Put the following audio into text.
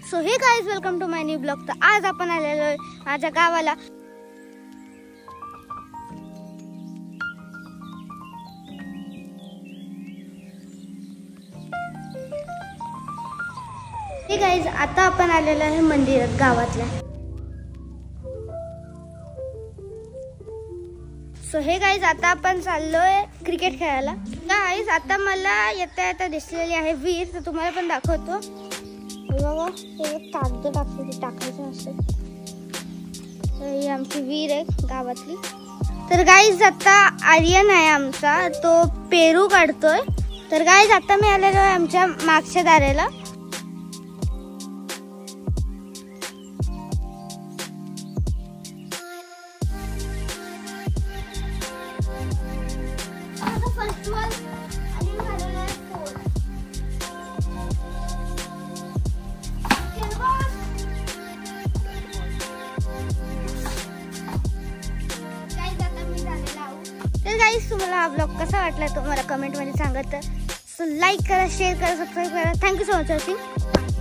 So hey guys, welcome to my new blog. तर आज आपण आलेलो आहे माझ्या गावाला। हे गाइस, आता आपण आलेलो आहे मंदिरात गावातल्या। सो हे गाइस, आता आपण चाललोय क्रिकेट खेळायला। गाइस, आता मला येता दिसलेली आहे विहीर, तर तुम्हाला पण दाखवतो। बघा, हे कागद टाकायचं असतं। तर ही आमची विहीर आहे गावातली। तर गाइस, आता आर्यन आहे आमचा, तो पेरू काढतोय। तर गाइस, आता मी आलेलो आहे आमच्या मागच्या दारेला। तर गाइस, तुम्हाला हा ब्लॉग कसा वाटला तुम्हाला कमेंट मध्ये सांगा। तर लाईक करा, शेअर करा, सबस्क्राइब करा। Thank you so much watching.